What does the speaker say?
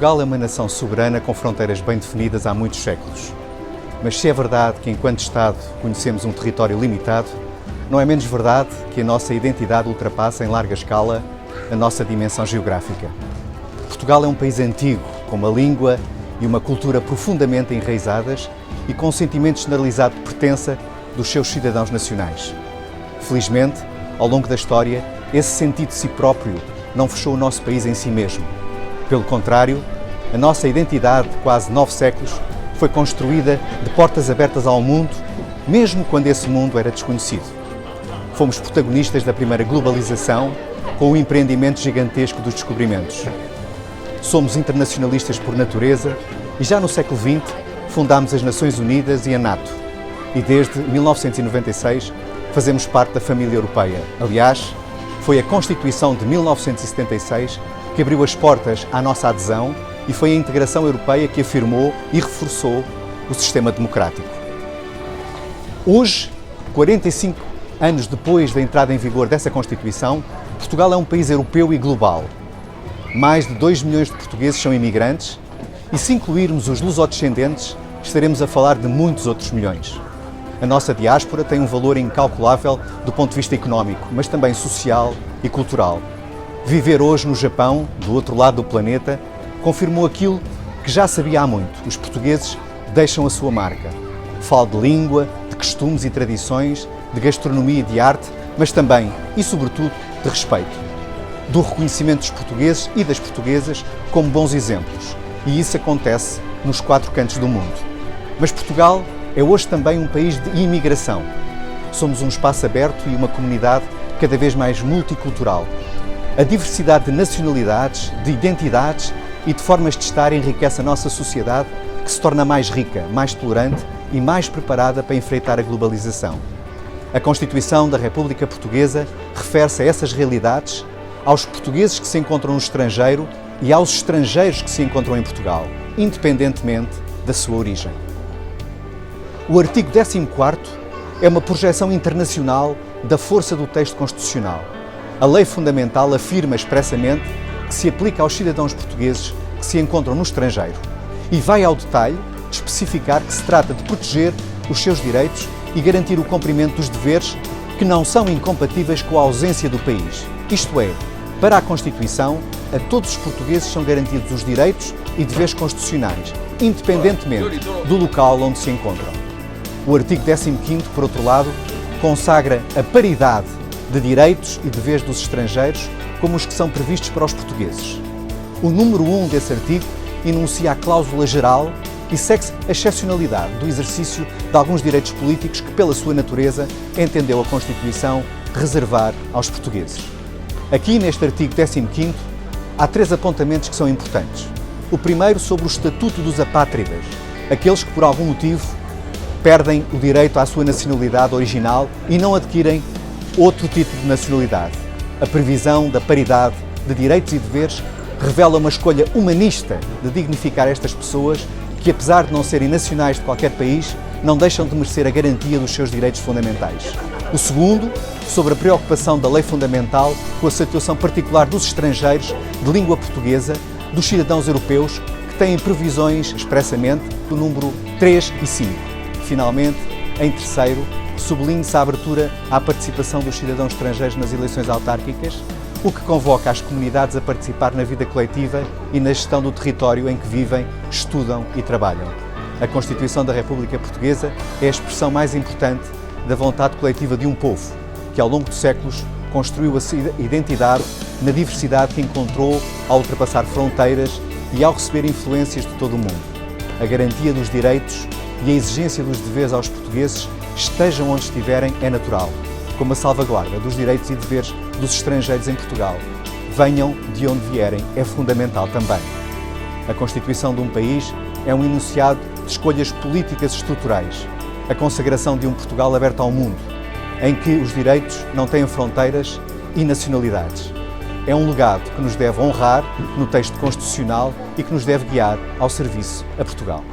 Portugal é uma nação soberana com fronteiras bem definidas há muitos séculos. Mas se é verdade que, enquanto Estado, conhecemos um território limitado, não é menos verdade que a nossa identidade ultrapassa em larga escala a nossa dimensão geográfica. Portugal é um país antigo, com uma língua e uma cultura profundamente enraizadas e com um sentimento generalizado de pertença dos seus cidadãos nacionais. Felizmente, ao longo da história, esse sentido de si próprio não fechou o nosso país em si mesmo. Pelo contrário, a nossa identidade de quase 9 séculos foi construída de portas abertas ao mundo, mesmo quando esse mundo era desconhecido. Fomos protagonistas da primeira globalização, com o empreendimento gigantesco dos descobrimentos. Somos internacionalistas por natureza e já no século XX fundámos as Nações Unidas e a NATO. E desde 1996 fazemos parte da família europeia. Aliás, foi a Constituição de 1976 que abriu as portas à nossa adesão e foi a integração europeia que afirmou e reforçou o sistema democrático. Hoje, 45 anos depois da entrada em vigor dessa Constituição, Portugal é um país europeu e global. Mais de 2 milhões de portugueses são imigrantes e, se incluirmos os lusodescendentes, estaremos a falar de muitos outros milhões. A nossa diáspora tem um valor incalculável do ponto de vista económico, mas também social e cultural. Viver hoje no Japão, do outro lado do planeta, confirmou aquilo que já sabia há muito. Os portugueses deixam a sua marca. Falo de língua, de costumes e tradições, de gastronomia e de arte, mas também, e sobretudo, de respeito. Do reconhecimento dos portugueses e das portuguesas como bons exemplos. E isso acontece nos 4 cantos do mundo. Mas Portugal é hoje também um país de imigração. Somos um espaço aberto e uma comunidade cada vez mais multicultural. A diversidade de nacionalidades, de identidades e de formas de estar enriquece a nossa sociedade, que se torna mais rica, mais tolerante e mais preparada para enfrentar a globalização. A Constituição da República Portuguesa refere-se a essas realidades, aos portugueses que se encontram no estrangeiro e aos estrangeiros que se encontram em Portugal, independentemente da sua origem. O artigo 14º é uma projeção internacional da força do texto constitucional. A lei fundamental afirma expressamente que se aplica aos cidadãos portugueses que se encontram no estrangeiro e vai ao detalhe de especificar que se trata de proteger os seus direitos e garantir o cumprimento dos deveres que não são incompatíveis com a ausência do país. Isto é, para a Constituição, a todos os portugueses são garantidos os direitos e deveres constitucionais, independentemente do local onde se encontram. O artigo 15º, por outro lado, consagra a paridade de direitos e deveres dos estrangeiros como os que são previstos para os portugueses. O número 1 desse artigo enuncia a cláusula geral e segue-se a excepcionalidade do exercício de alguns direitos políticos que, pela sua natureza, entendeu a Constituição reservar aos portugueses. Aqui, neste artigo 15º, há 3 apontamentos que são importantes. O primeiro sobre o Estatuto dos Apátridas, aqueles que, por algum motivo, perdem o direito à sua nacionalidade original e não adquirem outro tipo de nacionalidade. A previsão da paridade de direitos e deveres revela uma escolha humanista de dignificar estas pessoas que, apesar de não serem nacionais de qualquer país, não deixam de merecer a garantia dos seus direitos fundamentais. O segundo, sobre a preocupação da lei fundamental com a situação particular dos estrangeiros de língua portuguesa, dos cidadãos europeus, que têm previsões expressamente do número 3 e 5. Finalmente, em terceiro, sublinha-se a abertura à participação dos cidadãos estrangeiros nas eleições autárquicas, o que convoca as comunidades a participar na vida coletiva e na gestão do território em que vivem, estudam e trabalham. A Constituição da República Portuguesa é a expressão mais importante da vontade coletiva de um povo, que ao longo de séculos construiu a sua identidade na diversidade que encontrou ao ultrapassar fronteiras e ao receber influências de todo o mundo. A garantia dos direitos e a exigência dos deveres aos portugueses, estejam onde estiverem, é natural, como a salvaguarda dos direitos e deveres dos estrangeiros em Portugal. Venham de onde vierem, é fundamental também. A Constituição de um país é um enunciado de escolhas políticas estruturais, a consagração de um Portugal aberto ao mundo, em que os direitos não têm fronteiras e nacionalidades. É um legado que nos deve honrar no texto constitucional e que nos deve guiar ao serviço a Portugal.